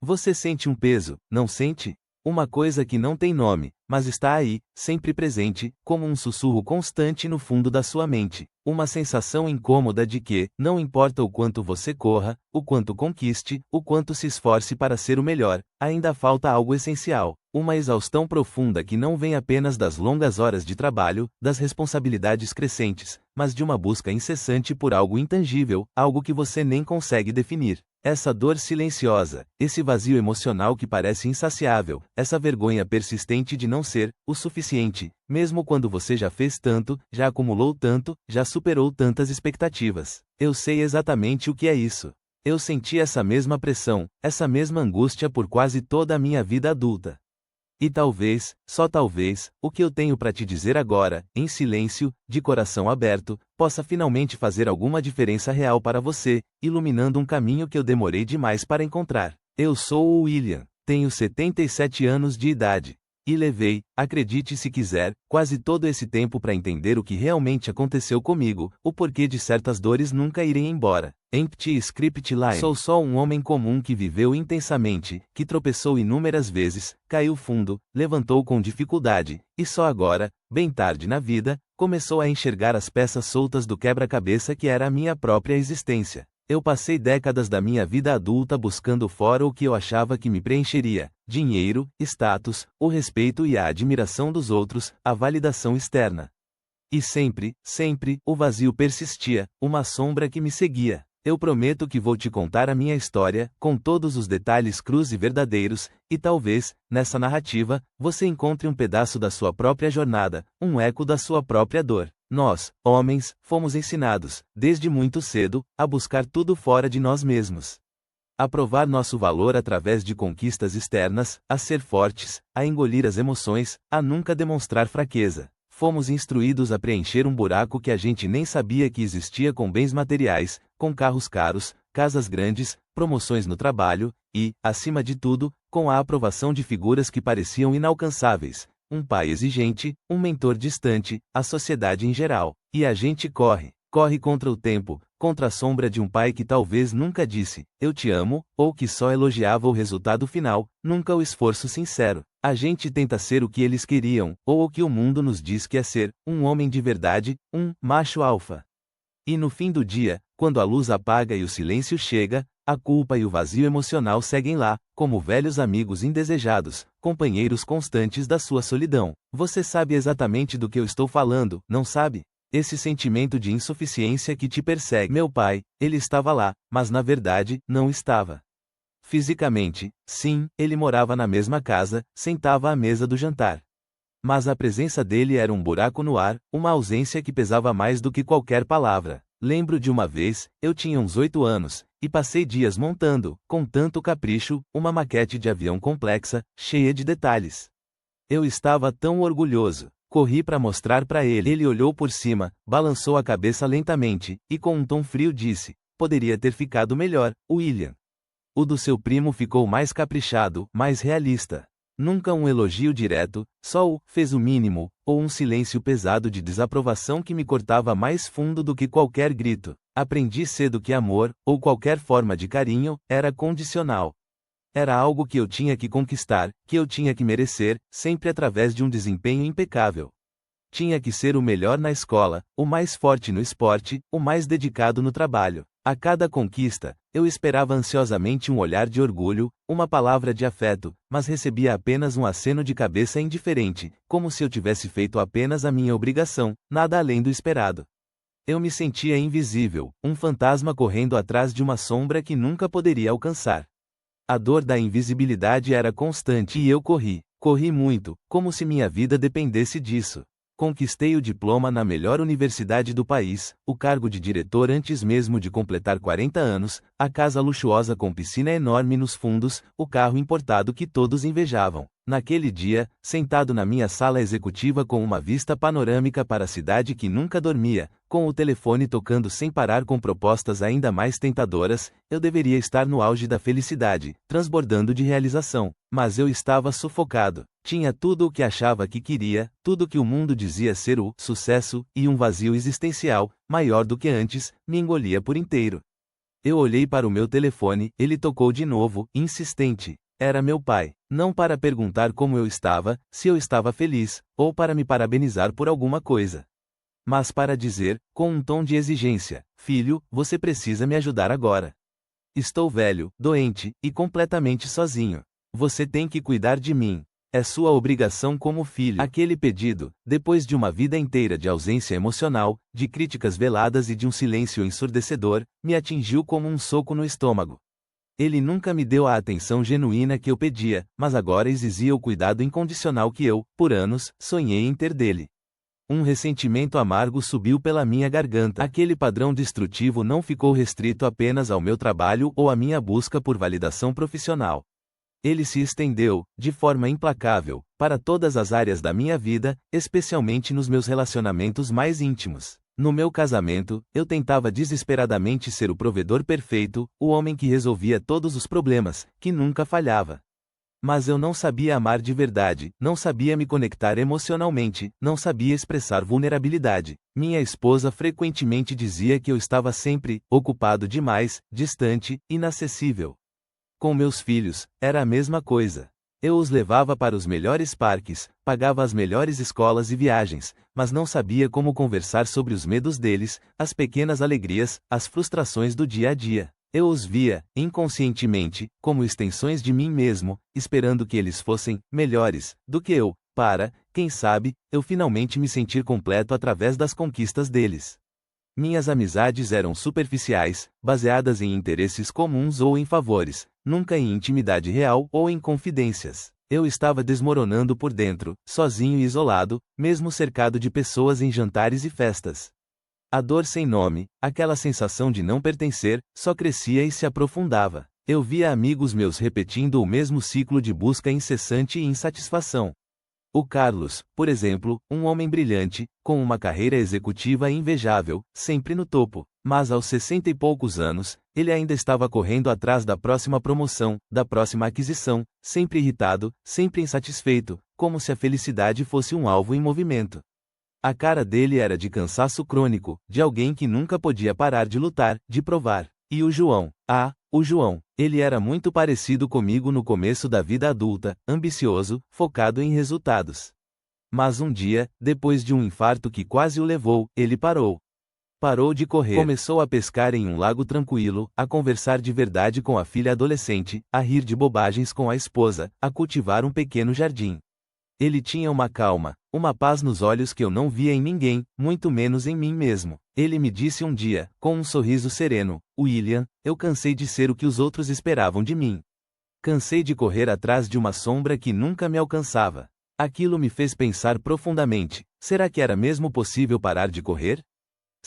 Você sente um peso, não sente? Uma coisa que não tem nome, mas está aí, sempre presente, como um sussurro constante no fundo da sua mente. Uma sensação incômoda de que, não importa o quanto você corra, o quanto conquiste, o quanto se esforce para ser o melhor, ainda falta algo essencial. Uma exaustão profunda que não vem apenas das longas horas de trabalho, das responsabilidades crescentes, mas de uma busca incessante por algo intangível, algo que você nem consegue definir. Essa dor silenciosa, esse vazio emocional que parece insaciável, essa vergonha persistente de não ser o suficiente, mesmo quando você já fez tanto, já acumulou tanto, já superou tantas expectativas. Eu sei exatamente o que é isso. Eu senti essa mesma pressão, essa mesma angústia por quase toda a minha vida adulta. E talvez, só talvez, o que eu tenho para te dizer agora, em silêncio, de coração aberto, possa finalmente fazer alguma diferença real para você, iluminando um caminho que eu demorei demais para encontrar. Eu sou o William, tenho 77 anos de idade. E levei, acredite se quiser, quase todo esse tempo para entender o que realmente aconteceu comigo, o porquê de certas dores nunca irem embora. Empty Script Line. Sou só um homem comum que viveu intensamente, que tropeçou inúmeras vezes, caiu fundo, levantou com dificuldade, e só agora, bem tarde na vida, começou a enxergar as peças soltas do quebra-cabeça que era a minha própria existência. Eu passei décadas da minha vida adulta buscando fora o que eu achava que me preencheria: dinheiro, status, o respeito e a admiração dos outros, a validação externa. E sempre, sempre, o vazio persistia, uma sombra que me seguia. Eu prometo que vou te contar a minha história, com todos os detalhes crus e verdadeiros, e talvez, nessa narrativa, você encontre um pedaço da sua própria jornada, um eco da sua própria dor. Nós, homens, fomos ensinados, desde muito cedo, a buscar tudo fora de nós mesmos. A provar nosso valor através de conquistas externas, a ser fortes, a engolir as emoções, a nunca demonstrar fraqueza. Fomos instruídos a preencher um buraco que a gente nem sabia que existia com bens materiais, com carros caros, casas grandes, promoções no trabalho, e, acima de tudo, com a aprovação de figuras que pareciam inalcançáveis. Um pai exigente, um mentor distante, a sociedade em geral. E a gente corre contra o tempo, contra a sombra de um pai que talvez nunca disse, eu te amo, ou que só elogiava o resultado final, nunca o esforço sincero. A gente tenta ser o que eles queriam, ou o que o mundo nos diz que é ser, um homem de verdade, um macho alfa. E no fim do dia, quando a luz apaga e o silêncio chega, a culpa e o vazio emocional seguem lá, como velhos amigos indesejados, companheiros constantes da sua solidão. Você sabe exatamente do que eu estou falando, não sabe? Esse sentimento de insuficiência que te persegue. Meu pai, ele estava lá, mas na verdade, não estava. Fisicamente, sim, ele morava na mesma casa, sentava à mesa do jantar. Mas a presença dele era um buraco no ar, uma ausência que pesava mais do que qualquer palavra. Lembro de uma vez, eu tinha uns 8 anos, e passei dias montando, com tanto capricho, uma maquete de avião complexa, cheia de detalhes. Eu estava tão orgulhoso. Corri para mostrar para ele. Ele olhou por cima, balançou a cabeça lentamente, e com um tom frio disse, poderia ter ficado melhor, William. O do seu primo ficou mais caprichado, mais realista. Nunca um elogio direto, só o fez o mínimo, ou um silêncio pesado de desaprovação que me cortava mais fundo do que qualquer grito. Aprendi cedo que amor, ou qualquer forma de carinho, era condicional. Era algo que eu tinha que conquistar, que eu tinha que merecer, sempre através de um desempenho impecável. Tinha que ser o melhor na escola, o mais forte no esporte, o mais dedicado no trabalho. A cada conquista, eu esperava ansiosamente um olhar de orgulho, uma palavra de afeto, mas recebia apenas um aceno de cabeça indiferente, como se eu tivesse feito apenas a minha obrigação, nada além do esperado. Eu me sentia invisível, um fantasma correndo atrás de uma sombra que nunca poderia alcançar. A dor da invisibilidade era constante e eu corri muito, como se minha vida dependesse disso. Conquistei o diploma na melhor universidade do país, o cargo de diretor antes mesmo de completar 40 anos, a casa luxuosa com piscina enorme nos fundos, o carro importado que todos invejavam. Naquele dia, sentado na minha sala executiva com uma vista panorâmica para a cidade que nunca dormia, com o telefone tocando sem parar com propostas ainda mais tentadoras, eu deveria estar no auge da felicidade, transbordando de realização. Mas eu estava sufocado. Tinha tudo o que achava que queria, tudo que o mundo dizia ser o sucesso, e um vazio existencial, maior do que antes, me engolia por inteiro. Eu olhei para o meu telefone, ele tocou de novo, insistente. Era meu pai. Não para perguntar como eu estava, se eu estava feliz, ou para me parabenizar por alguma coisa. Mas para dizer, com um tom de exigência: filho, você precisa me ajudar agora. Estou velho, doente, e completamente sozinho. Você tem que cuidar de mim. É sua obrigação como filho. Aquele pedido, depois de uma vida inteira de ausência emocional, de críticas veladas e de um silêncio ensurdecedor, me atingiu como um soco no estômago. Ele nunca me deu a atenção genuína que eu pedia, mas agora exigia o cuidado incondicional que eu, por anos, sonhei em ter dele. Um ressentimento amargo subiu pela minha garganta. Aquele padrão destrutivo não ficou restrito apenas ao meu trabalho ou à minha busca por validação profissional. Ele se estendeu, de forma implacável, para todas as áreas da minha vida, especialmente nos meus relacionamentos mais íntimos. No meu casamento, eu tentava desesperadamente ser o provedor perfeito, o homem que resolvia todos os problemas, que nunca falhava. Mas eu não sabia amar de verdade, não sabia me conectar emocionalmente, não sabia expressar vulnerabilidade. Minha esposa frequentemente dizia que eu estava sempre ocupado demais, distante, inacessível. Com meus filhos, era a mesma coisa. Eu os levava para os melhores parques, pagava as melhores escolas e viagens, mas não sabia como conversar sobre os medos deles, as pequenas alegrias, as frustrações do dia a dia. Eu os via, inconscientemente, como extensões de mim mesmo, esperando que eles fossem melhores do que eu, para, quem sabe, eu finalmente me sentir completo através das conquistas deles. Minhas amizades eram superficiais, baseadas em interesses comuns ou em favores, nunca em intimidade real ou em confidências. Eu estava desmoronando por dentro, sozinho e isolado, mesmo cercado de pessoas em jantares e festas. A dor sem nome, aquela sensação de não pertencer, só crescia e se aprofundava. Eu via amigos meus repetindo o mesmo ciclo de busca incessante e insatisfação. O Carlos, por exemplo, um homem brilhante, com uma carreira executiva invejável, sempre no topo, mas aos 60 e poucos anos, ele ainda estava correndo atrás da próxima promoção, da próxima aquisição, sempre irritado, sempre insatisfeito, como se a felicidade fosse um alvo em movimento. A cara dele era de cansaço crônico, de alguém que nunca podia parar de lutar, de provar. E o João? O João. Ele era muito parecido comigo no começo da vida adulta, ambicioso, focado em resultados. Mas um dia, depois de um infarto que quase o levou, ele parou. Parou de correr. Começou a pescar em um lago tranquilo, a conversar de verdade com a filha adolescente, a rir de bobagens com a esposa, a cultivar um pequeno jardim. Ele tinha uma calma, uma paz nos olhos que eu não via em ninguém, muito menos em mim mesmo. Ele me disse um dia, com um sorriso sereno: William, eu cansei de ser o que os outros esperavam de mim. Cansei de correr atrás de uma sombra que nunca me alcançava. Aquilo me fez pensar profundamente: será que era mesmo possível parar de correr?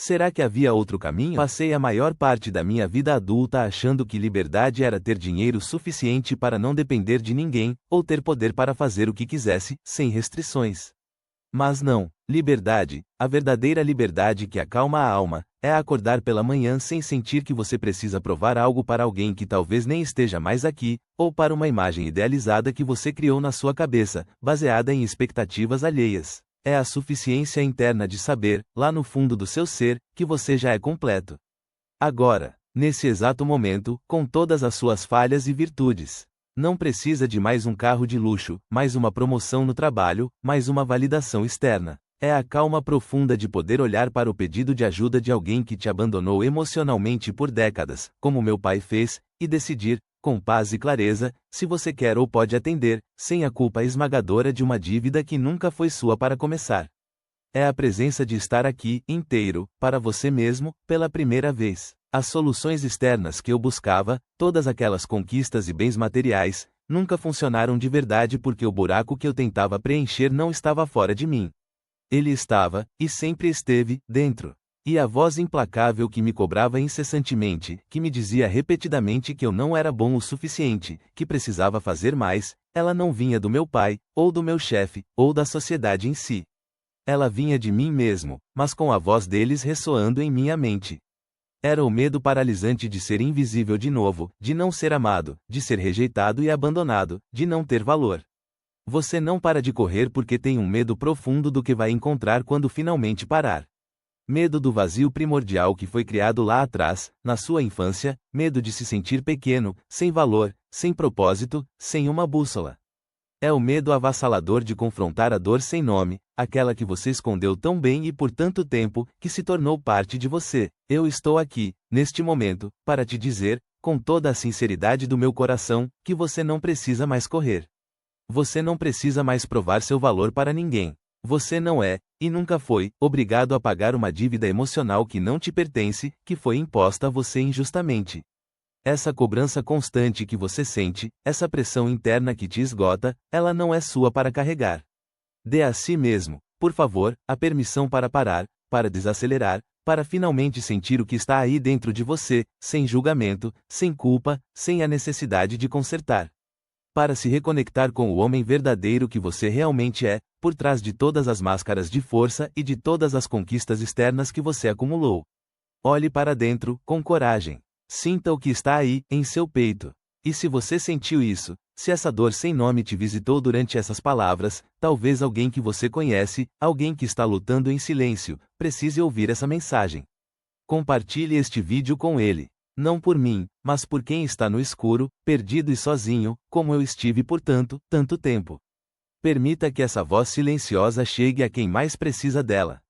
Será que havia outro caminho? Passei a maior parte da minha vida adulta achando que liberdade era ter dinheiro suficiente para não depender de ninguém, ou ter poder para fazer o que quisesse, sem restrições. Mas não, liberdade, a verdadeira liberdade que acalma a alma, é acordar pela manhã sem sentir que você precisa provar algo para alguém que talvez nem esteja mais aqui, ou para uma imagem idealizada que você criou na sua cabeça, baseada em expectativas alheias. É a suficiência interna de saber, lá no fundo do seu ser, que você já é completo. Agora, nesse exato momento, com todas as suas falhas e virtudes. Não precisa de mais um carro de luxo, mais uma promoção no trabalho, mais uma validação externa. É a calma profunda de poder olhar para o pedido de ajuda de alguém que te abandonou emocionalmente por décadas, como meu pai fez, e decidir, com paz e clareza, se você quer ou pode atender, sem a culpa esmagadora de uma dívida que nunca foi sua para começar. É a presença de estar aqui, inteiro, para você mesmo, pela primeira vez. As soluções externas que eu buscava, todas aquelas conquistas e bens materiais, nunca funcionaram de verdade porque o buraco que eu tentava preencher não estava fora de mim. Ele estava, e sempre esteve, dentro. E a voz implacável que me cobrava incessantemente, que me dizia repetidamente que eu não era bom o suficiente, que precisava fazer mais, ela não vinha do meu pai, ou do meu chefe, ou da sociedade em si. Ela vinha de mim mesmo, mas com a voz deles ressoando em minha mente. Era o medo paralisante de ser invisível de novo, de não ser amado, de ser rejeitado e abandonado, de não ter valor. Você não para de correr porque tem um medo profundo do que vai encontrar quando finalmente parar. Medo do vazio primordial que foi criado lá atrás, na sua infância, medo de se sentir pequeno, sem valor, sem propósito, sem uma bússola. É o medo avassalador de confrontar a dor sem nome, aquela que você escondeu tão bem e por tanto tempo, que se tornou parte de você. Eu estou aqui, neste momento, para te dizer, com toda a sinceridade do meu coração, que você não precisa mais correr. Você não precisa mais provar seu valor para ninguém. Você não é, e nunca foi, obrigado a pagar uma dívida emocional que não te pertence, que foi imposta a você injustamente. Essa cobrança constante que você sente, essa pressão interna que te esgota, ela não é sua para carregar. Dê a si mesmo, por favor, a permissão para parar, para desacelerar, para finalmente sentir o que está aí dentro de você, sem julgamento, sem culpa, sem a necessidade de consertar. Para se reconectar com o homem verdadeiro que você realmente é, por trás de todas as máscaras de força e de todas as conquistas externas que você acumulou. Olhe para dentro, com coragem. Sinta o que está aí, em seu peito. E se você sentiu isso, se essa dor sem nome te visitou durante essas palavras, talvez alguém que você conhece, alguém que está lutando em silêncio, precise ouvir essa mensagem. Compartilhe este vídeo com ele. Não por mim, mas por quem está no escuro, perdido e sozinho, como eu estive por tanto tempo. Permita que essa voz silenciosa chegue a quem mais precisa dela.